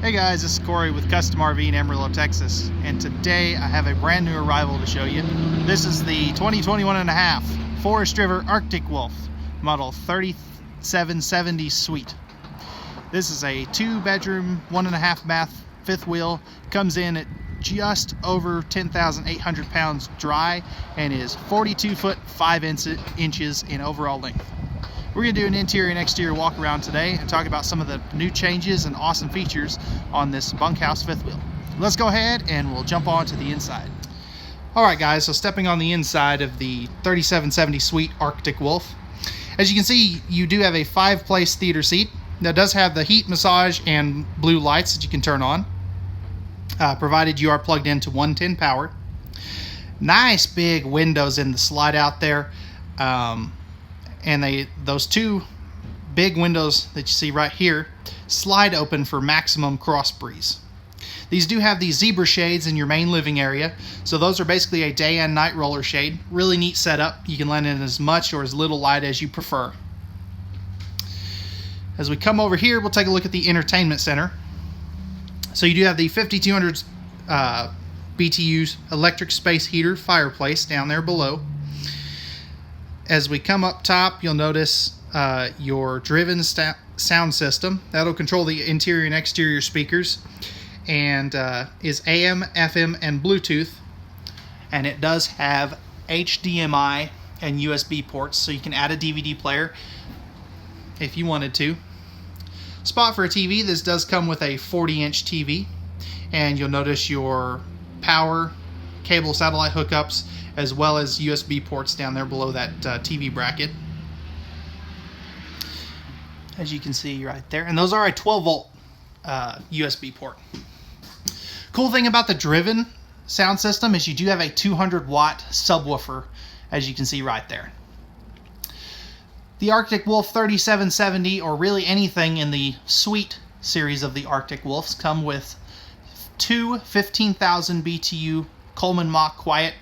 Hey guys, this is Corey with Custom RV in Amarillo, Texas, and today I have a brand new arrival to show you. This is the 2021.5 Forest River Arctic Wolf, model 3770 Suite. This is a 2-bedroom, 1.5 bath, fifth wheel, comes in at just over 10,800 pounds dry, and is 42 foot 5 inches in overall length. We're going to do an interior and exterior walk around today and talk about some of the new changes and awesome features on this Bunkhouse fifth wheel. Let's go ahead and we'll jump on to the inside. Alright guys, so stepping on the inside of the 3770 Suite Arctic Wolf. As you can see, you do have a 5-place theater seat that does have the heat, massage, and blue lights that you can turn on, provided you are plugged into 110 power. Nice big windows in the slide out there. And those two big windows that you see right here slide open for maximum cross breeze. These do have these zebra shades in your main living area, so those are basically a day and night roller shade. Really neat setup. You can let in as much or as little light as you prefer. As we come over here, we'll take a look at the entertainment center. So you do have the 5200 BTU electric space heater fireplace down there below. As we come up top, you'll notice your driven sound system. That'll control the interior and exterior speakers, and is AM, FM, and Bluetooth. And it does have HDMI and USB ports, so you can add a DVD player if you wanted to. Spot for a TV. This does come with a 40-inch TV, and you'll notice your power, cable, satellite hookups, as well as USB ports down there below that TV bracket, as you can see right there. And those are a 12-volt USB port. Cool thing about the driven sound system is you do have a 200-watt subwoofer, as you can see right there. The Arctic Wolf 3770, or really anything in the Suite series of the Arctic Wolves, come with two 15,000 BTU Coleman Mach quiet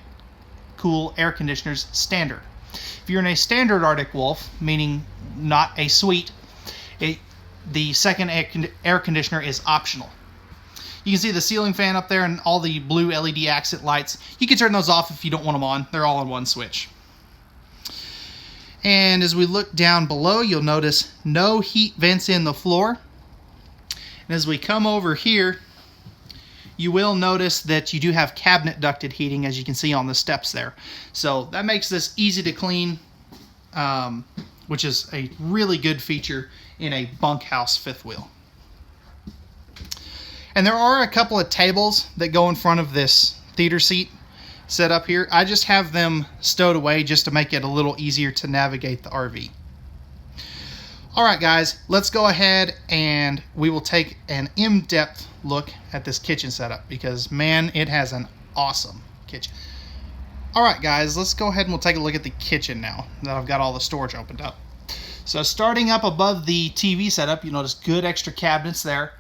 cool air conditioners standard. If you're in a standard Arctic Wolf, meaning not a Suite, the second air conditioner is optional. You can see the ceiling fan up there and all the blue LED accent lights. You can turn those off if you don't want them on. They're all on one switch. And as we look down below, you'll notice no heat vents in the floor. And as we come over here, you will notice that you do have cabinet ducted heating, as you can see on the steps there. So that makes this easy to clean, which is a really good feature in a bunkhouse fifth wheel. And there are a couple of tables that go in front of this theater seat set up here. I just have them stowed away just to make it a little easier to navigate the RV. Alright guys, let's go ahead and we will take an in-depth look at this kitchen setup, because man, it has an awesome kitchen. Alright guys, let's go ahead and we'll take a look at the kitchen now that I've got all the storage opened up. So starting up above the TV setup, you notice good extra cabinets there.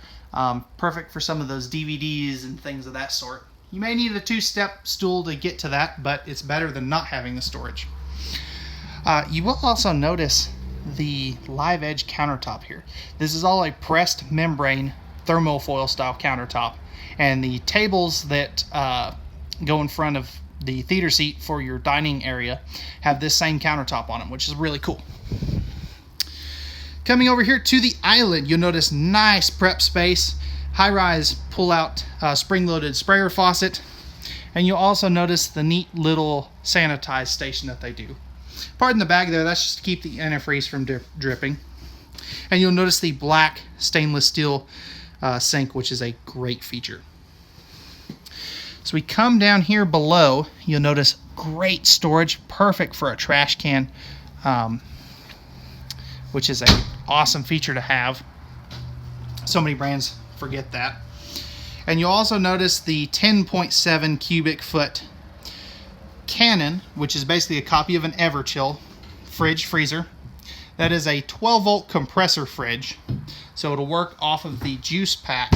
Perfect for some of those DVDs and things of that sort. You may need a 2-step stool to get to that, but it's better than not having the storage. You will also notice the live edge countertop here. This is all a pressed membrane thermofoil style countertop, and the tables that go in front of the theater seat for your dining area have this same countertop on them, which is really cool. Coming over here to the island, you'll notice nice prep space, high-rise pull-out spring-loaded sprayer faucet, and you'll also notice the neat little sanitize station that they do. Pardon the bag there, that's just to keep the antifreeze from dripping. And you'll notice the black stainless steel sink, which is a great feature. So we come down here below, you'll notice great storage, perfect for a trash can, which is an awesome feature to have. So many brands forget that. And you'll also notice the 10.7 cubic foot Canon, which is basically a copy of an Everchill freezer. That is a 12-volt compressor fridge, so it'll work off of the juice pack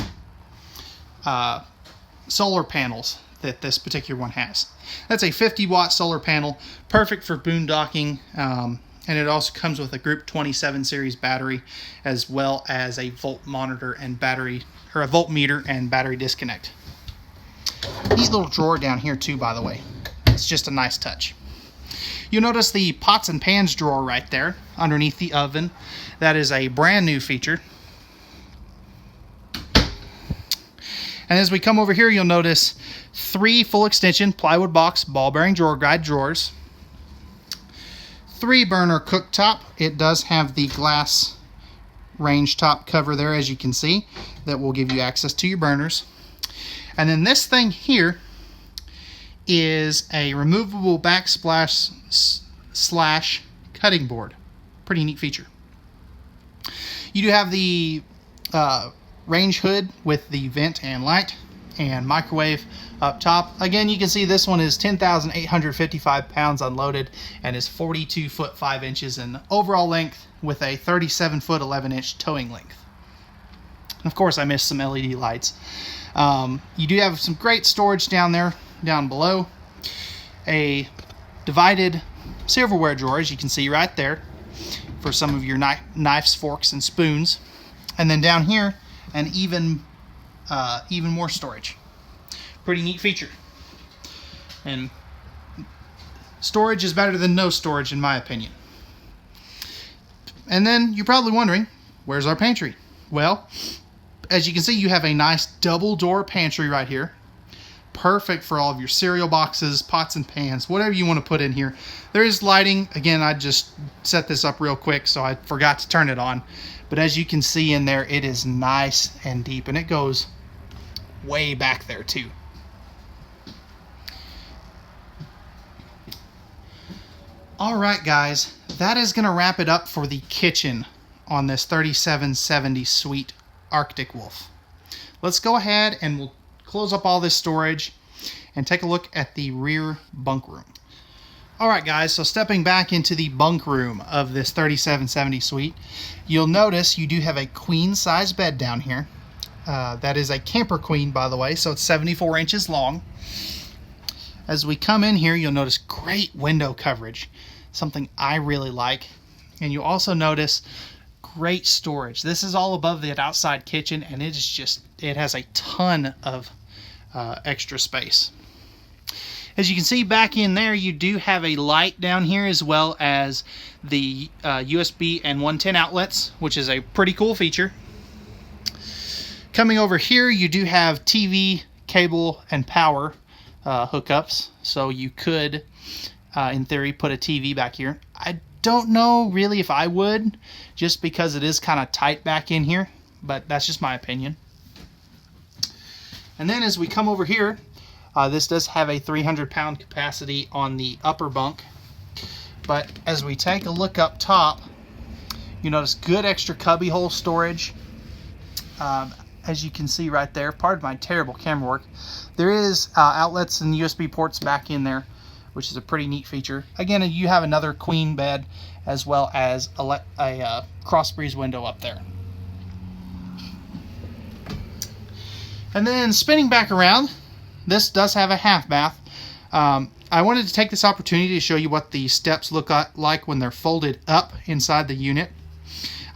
solar panels that this particular one has. That's a 50-watt solar panel, perfect for boondocking And it also comes with a Group 27 series battery, as well as a volt monitor and battery, or a voltmeter and battery disconnect. Neat little drawer down here too, by the way. It's just a nice touch. You'll notice the pots and pans drawer right there underneath the oven. That is a brand new feature. And as we come over here, you'll notice 3 full extension plywood box ball bearing drawer guide drawers. 3 burner cooktop. It does have the glass range top cover there, as you can see, that will give you access to your burners. And then this thing here is a removable backsplash slash cutting board. Pretty neat feature. You do have the range hood with the vent and light and microwave up top. Again, you can see this one is 10,855 pounds unloaded and is 42 foot 5 inches in overall length with a 37 foot 11 inch towing length. And of course, I missed some LED lights. You do have some great storage down there, down below. A divided silverware drawer, as you can see right there, for some of your knives, forks, and spoons. And then down here, and even more storage. Pretty neat feature. And storage is better than no storage, in my opinion. And then you're probably wondering, where's our pantry? Well, as you can see, you have a nice double door pantry right here. Perfect for all of your cereal boxes, pots and pans, whatever you want to put in here. There is lighting. Again, I just set this up real quick, so I forgot to turn it on. But as you can see in there, it is nice and deep, and it goes way back there too. All right, guys, that is going to wrap it up for the kitchen on this 3770 Suite Arctic Wolf. Let's go ahead and we'll close up all this storage and take a look at the rear bunk room. All right, guys, so stepping back into the bunk room of this 3770 Suite, you'll notice you do have a queen size bed down here. That is a camper queen, by the way, so it's 74 inches long. As we come in here, you'll notice great window coverage, something I really like. And you'll also notice great storage. This is all above the outside kitchen, and it has a ton of extra space. As you can see back in there, you do have a light down here, as well as the USB and 110 outlets, which is a pretty cool feature. Coming over here, you do have TV, cable, and power hookups, so you could, in theory, put a TV back here. I don't know really if I would, just because it is kind of tight back in here, but that's just my opinion. And then as we come over here, this does have a 300-pound capacity on the upper bunk, but as we take a look up top, you notice good extra cubby hole storage. As you can see right there, pardon my terrible camera work, there is outlets and USB ports back in there, which is a pretty neat feature. Again, you have another queen bed as well as a cross breeze window up there. And then spinning back around, this does have a half bath. I wanted to take this opportunity to show you what the steps look like when they're folded up inside the unit.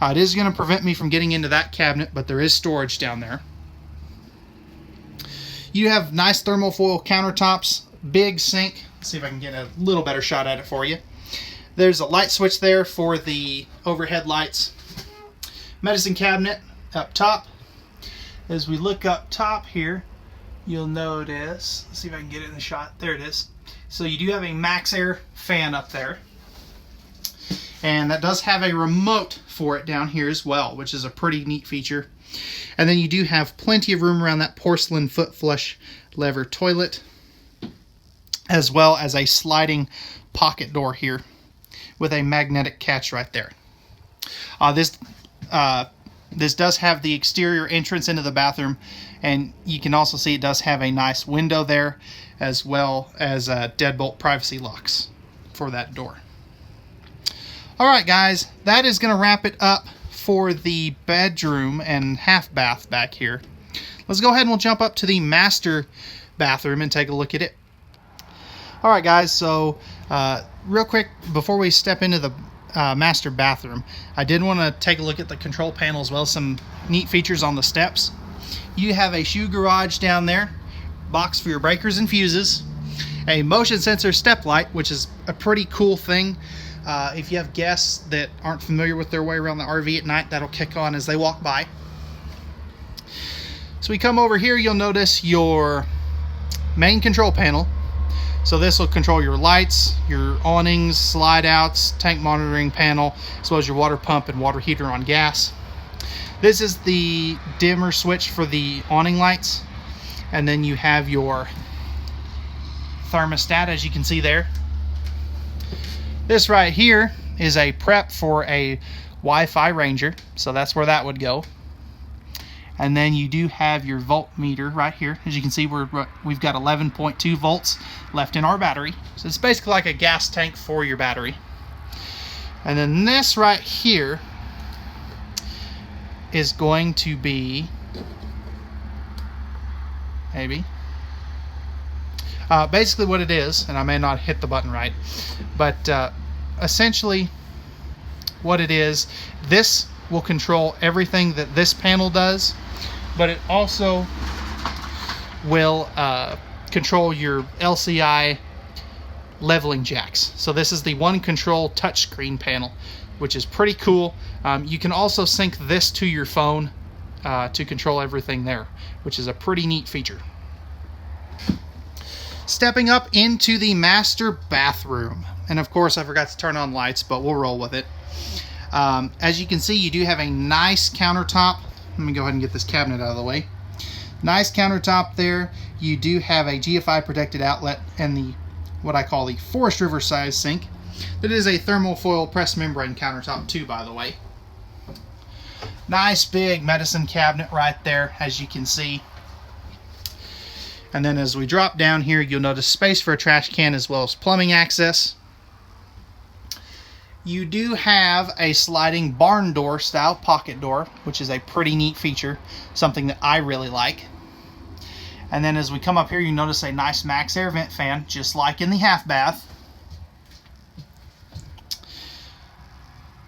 It is going to prevent me from getting into that cabinet, but there is storage down there. You have nice thermofoil countertops, big sink. Let's see if I can get a little better shot at it for you. There's a light switch there for the overhead lights. Medicine cabinet up top. As we look up top here, you'll notice, let's see if I can get it in the shot. There it is. So you do have a Max Air fan up there. And that does have a remote for it down here as well, which is a pretty neat feature. And then you do have plenty of room around that porcelain foot flush lever toilet, as well as a sliding pocket door here with a magnetic catch right there. This does have the exterior entrance into the bathroom, and you can also see it does have a nice window there, as well as deadbolt privacy locks for that door. Alright guys, that is going to wrap it up for the bedroom and half bath back here. Let's go ahead and we'll jump up to the master bathroom and take a look at it. Alright guys, so real quick before we step into the master bathroom, I did want to take a look at the control panel as well. Some neat features on the steps. You have a shoe garage down there, box for your breakers and fuses, a motion sensor step light, which is a pretty cool thing. If you have guests that aren't familiar with their way around the RV at night, that'll kick on as they walk by. So we come over here, you'll notice your main control panel. So this will control your lights, your awnings, slide outs, tank monitoring panel, as well as your water pump and water heater on gas. This is the dimmer switch for the awning lights. And then you have your thermostat, as you can see there. This right here is a prep for a Wi-Fi Ranger, so that's where that would go. And then you do have your voltmeter right here. As you can see, we've got 11.2 volts left in our battery. So it's basically like a gas tank for your battery. And then this right here is going to be, maybe, basically what it is, and I may not hit the button right, but essentially what it is, this will control everything that this panel does, but it also will control your LCI leveling jacks. So this is the one control touchscreen panel, which is pretty cool. You can also sync this to your phone to control everything there, which is a pretty neat feature. Stepping up into the master bathroom, and of course I forgot to turn on lights, but we'll roll with it. As you can see, you do have a nice countertop. Let me go ahead and get this cabinet out of the way. Nice countertop there. You do have a GFI protected outlet and the what I call the Forest River size sink. That is a thermofoil press membrane countertop too, by the way. Nice big medicine cabinet right there, as you can see. And then as we drop down here, you'll notice space for a trash can as well as plumbing access. You do have a sliding barn door style pocket door, which is a pretty neat feature, something that I really like. And then as we come up here, you notice a nice max air vent fan, just like in the half bath.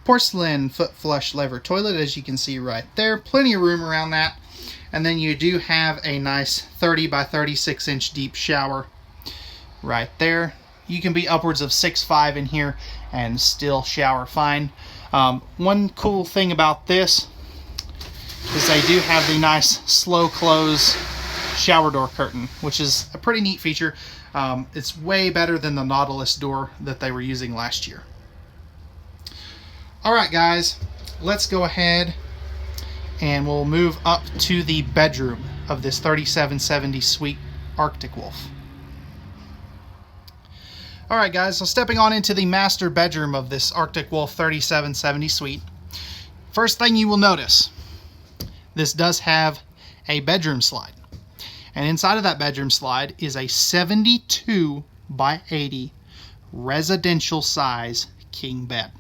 Porcelain foot flush lever toilet, as you can see right there. Plenty of room around that. And then you do have a nice 30 by 36 inch deep shower right there. You can be upwards of 6'5" in here and still shower fine. One cool thing about this is they do have the nice slow close shower door curtain, which is a pretty neat feature. It's way better than the Nautilus door that they were using last year. Alright guys, let's go ahead and we'll move up to the bedroom of this 3770 Suite Arctic Wolf. Alright guys, so stepping on into the master bedroom of this Arctic Wolf 3770 Suite. First thing you will notice, this does have a bedroom slide. And inside of that bedroom slide is a 72 by 80 residential size king bed.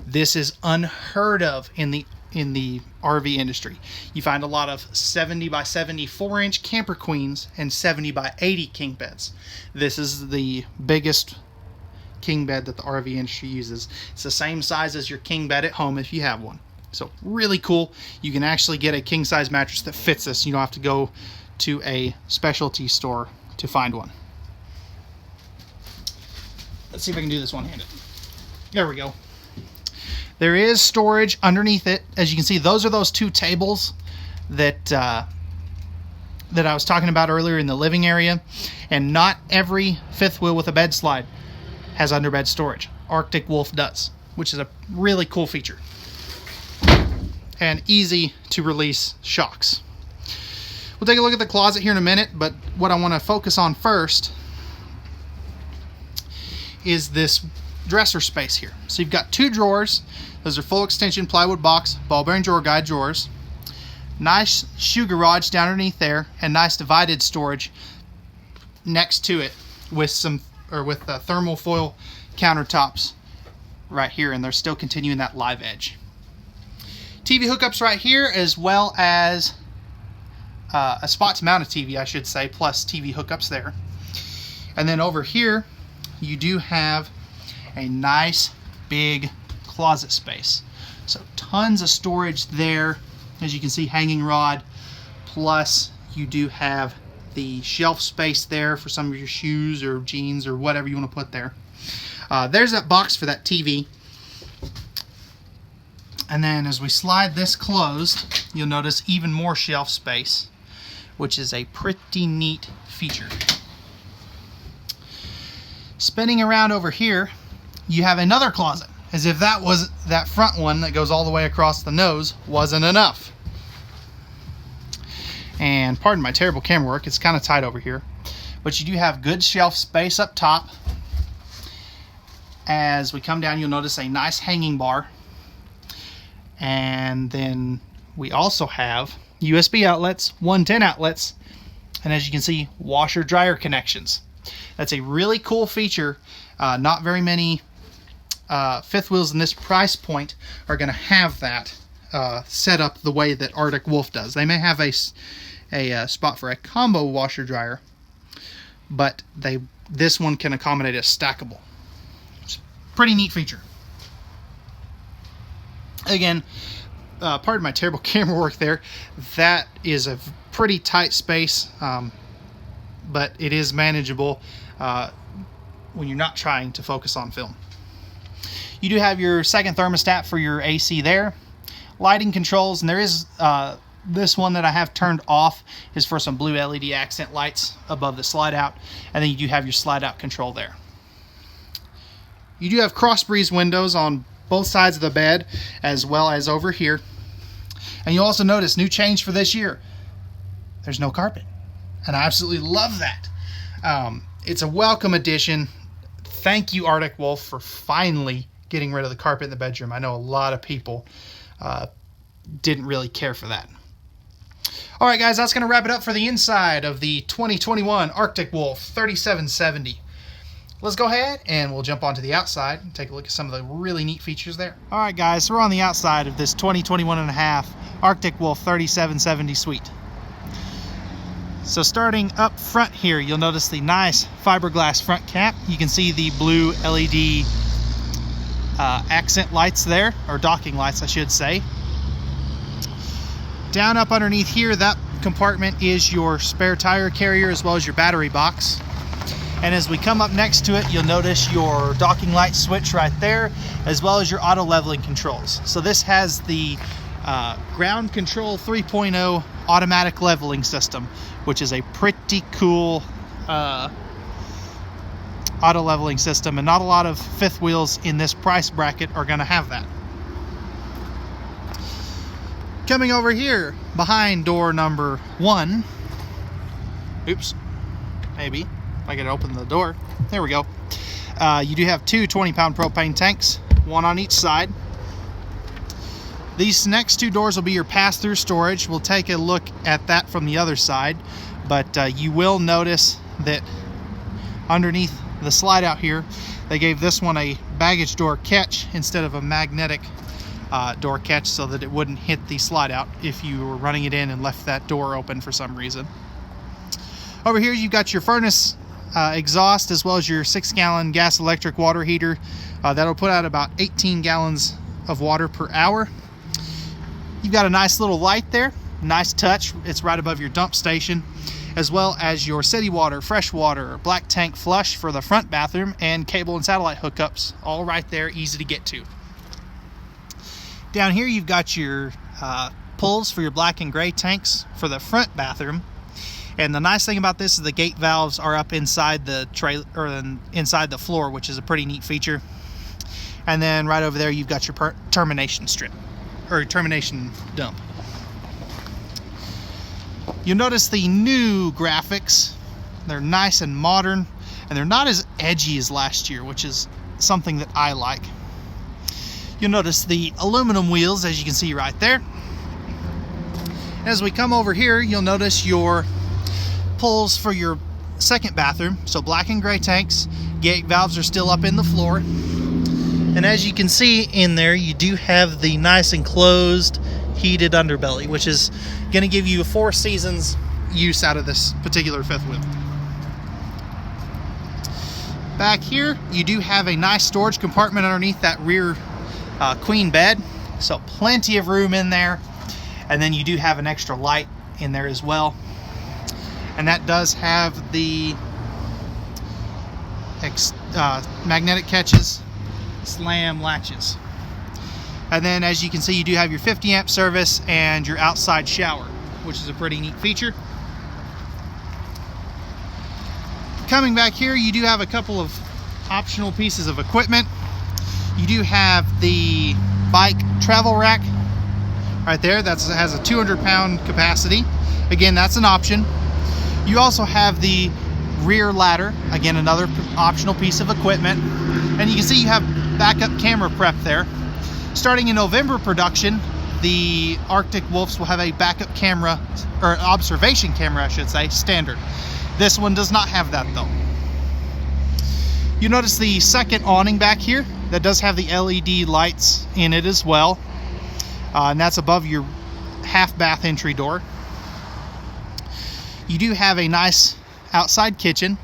This is unheard of in the RV industry. You find a lot of 70 by 74 inch camper queens and 70 by 80 king beds. This is the biggest king bed that the RV industry uses. It's the same size as your king bed at home if you have one. So really cool. You can actually get a king size mattress that fits this. You don't have to go to a specialty store to find one. Let's see if I can do this one-handed. There we go. There is storage underneath it. As you can see, those are those two tables that I was talking about earlier in the living area. And not every fifth wheel with a bed slide has underbed storage. Arctic Wolf does, which is a really cool feature. And easy to release shocks. We'll take a look at the closet here in a minute, but what I want to focus on first is this dresser space here. So you've got two drawers. Those are full extension plywood box, ball bearing drawer guide drawers. Nice shoe garage down underneath there, and nice divided storage next to it with thermal foil countertops right here, and they're still continuing that live edge. TV hookups right here, as well as a spot to mount a TV, I should say, plus TV hookups there. And then over here, you do have a nice big closet space. So tons of storage there, as you can see, hanging rod, plus you do have the shelf space there for some of your shoes or jeans or whatever you want to put there. There's that box for that TV. And then as we slide this closed, you'll notice even more shelf space, which is a pretty neat feature. Spinning around over here, you have another closet, as if that front one that goes all the way across the nose wasn't enough. And pardon my terrible camera work, it's kind of tight over here, but you do have good shelf space up top. As we come down, you'll notice a nice hanging bar, and then we also have USB outlets, 110 outlets, and as you can see, washer dryer connections. That's a really cool feature. Not very many fifth wheels in this price point are going to have that set up the way that Arctic Wolf does. They may have a spot for a combo washer dryer, but this one can accommodate a stackable. It's a pretty neat feature. Again, pardon my terrible camera work there. That is a pretty tight space, but it is manageable when you're not trying to focus on film. You do have your second thermostat for your AC there. Lighting controls, and there is this one that I have turned off is for some blue LED accent lights above the slide out, and then you do have your slide out control there. You do have cross breeze windows on both sides of the bed as well as over here, and you'll also notice new change for this year. There's no carpet, and I absolutely love that. It's a welcome addition. Thank you, Arctic Wolf, for finally getting rid of the carpet in the bedroom. I know a lot of people didn't really care for that. All right, guys, that's going to wrap it up for the inside of the 2021 Arctic Wolf 3770. Let's go ahead and we'll jump onto the outside and take a look at some of the really neat features there. All right, guys, so we're on the outside of this 2021.5 Arctic Wolf 3770 Suite. So starting up front here, you'll notice the nice fiberglass front cap. You can see the blue LED accent lights there, or docking lights, I should say. Down up underneath here, that compartment is your spare tire carrier as well as your battery box. And as we come up next to it, you'll notice your docking light switch right there, as well as your auto leveling controls. So this has the ground control 3.0 automatic leveling system, which is a pretty cool auto leveling system, and not a lot of fifth wheels in this price bracket are going to have that. Coming over here behind door number 1, oops, maybe if I can open the door, there we go. You do have two 20-pound propane tanks, one on each side. These next two doors will be your pass-through storage. We'll take a look at that from the other side, but you will notice that underneath the slide out here, they gave this one a baggage door catch instead of a magnetic door catch, so that it wouldn't hit the slide out if you were running it in and left that door open for some reason. Over here you've got your furnace exhaust, as well as your 6-gallon gas electric water heater. That'll put out about 18 gallons of water per hour. You've got a nice little light there, nice touch. It's right above your dump station, as well as your city water, fresh water, black tank flush for the front bathroom, and cable and satellite hookups, all right there, easy to get to. Down here you've got your pulls for your black and gray tanks for the front bathroom. And the nice thing about this is the gate valves are up inside the trailer, or inside the floor, which is a pretty neat feature. And then right over there you've got your termination strip, or termination dump. You'll notice the new graphics. They're nice and modern, and they're not as edgy as last year, which is something that I like. You'll notice the aluminum wheels, as you can see right there. As we come over here, you'll notice your pulls for your second bathroom. So black and gray tanks, gate valves are still up in the floor. And as you can see in there, you do have the nice enclosed heated underbelly, which is going to give you a 4 seasons use out of this particular fifth wheel. Back here, you do have a nice storage compartment underneath that rear queen bed, so plenty of room in there. And then you do have an extra light in there as well, and that does have the magnetic catches, slam latches. And then as you can see, you do have your 50 amp service and your outside shower, which is a pretty neat feature. Coming back here, you do have a couple of optional pieces of equipment. You do have the bike travel rack right there. That has a 200-pound capacity. Again, that's an option. You also have the rear ladder, again another optional piece of equipment. And you can see you have backup camera prep there. Starting in November production, the Arctic Wolfs will have a backup camera, or observation camera I should say, standard. This one does not have that though. You notice the second awning back here that does have the LED lights in it as well, and that's above your half bath entry door. You do have a nice outside kitchen,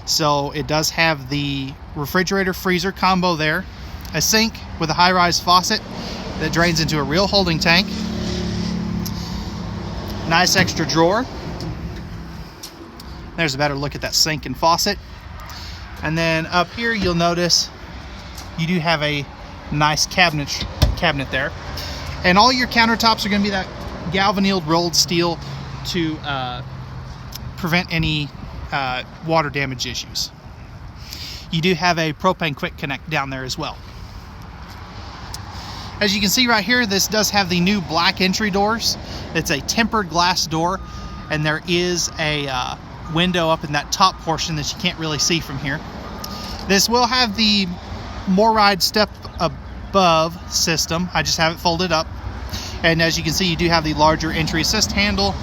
so it does have the refrigerator freezer combo there, a sink with a high-rise faucet that drains into a real holding tank, nice extra drawer. There's a better look at that sink and faucet. And then up here you'll notice you do have a nice cabinet there, and all your countertops are going to be that galvanized rolled steel to prevent any water damage issues. You do have a propane quick connect down there as well. As you can see right here, this does have the new black entry doors. It's a tempered glass door, and there is a window up in that top portion that you can't really see from here. This will have the more ride step above system. I just have it folded up, and as you can see, you do have the larger entry assist handle.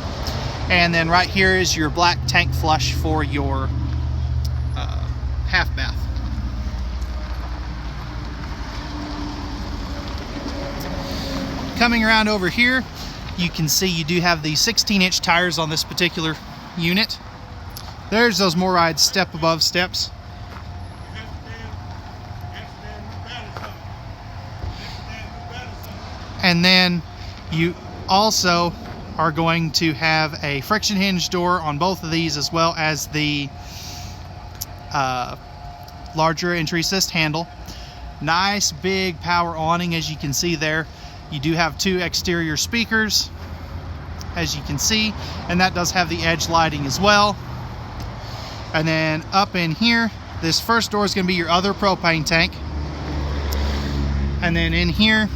And then right here is your black tank flush for your half bath. Coming around over here, you can see you do have the 16-inch tires on this particular unit. There's those MORryde step above steps. And then you also are going to have a friction hinge door on both of these, as well as the larger entry assist handle. Nice big power awning, as you can see there. You do have two exterior speakers, as you can see, and that does have the edge lighting as well. And then up in here, this first door is going to be your other propane tank. And then in here,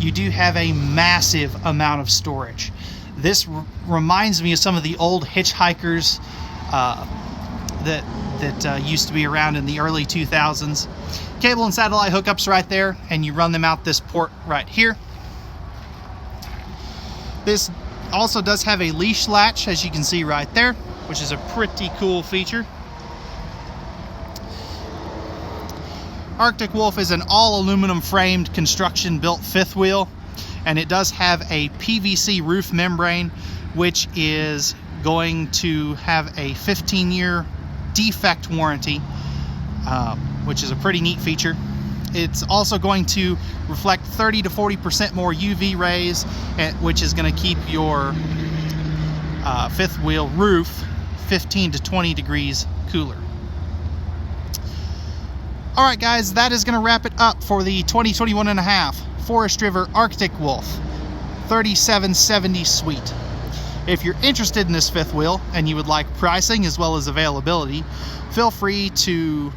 you do have a massive amount of storage. This reminds me of some of the old hitchhikers that used to be around in the early 2000s. Cable and satellite hookups right there, and you run them out this port right here. This also does have a leash latch, as you can see right there, which is a pretty cool feature. Arctic Wolf is an all aluminum framed construction built fifth wheel, and it does have a PVC roof membrane, which is going to have a 15-year defect warranty, which is a pretty neat feature. It's also going to reflect 30 to 40% more UV rays, which is going to keep your fifth wheel roof 15 to 20 degrees cooler. Alright guys, that is going to wrap it up for the 2021.5 Forest River Arctic Wolf 3770 Suite. If you're interested in this fifth wheel and you would like pricing as well as availability, feel free to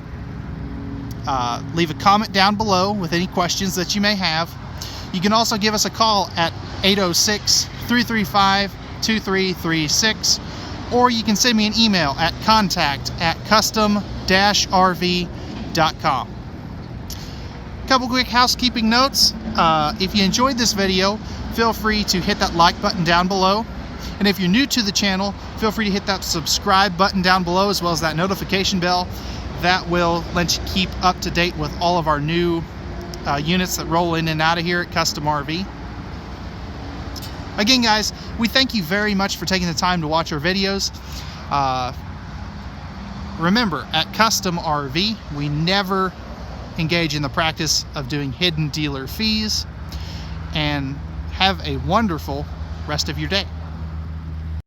leave a comment down below with any questions that you may have. You can also give us a call at 806-335-2336, or you can send me an email at contact@custom-rv.com. Couple quick housekeeping notes. If you enjoyed this video, feel free to hit that like button down below. And if you're new to the channel, feel free to hit that subscribe button down below, as well as that notification bell. That will let you keep up to date with all of our new units that roll in and out of here at Custom RV. Again guys, we thank you very much for taking the time to watch our videos. Remember, at Custom RV, we never engage in the practice of doing hidden dealer fees. And have a wonderful rest of your day.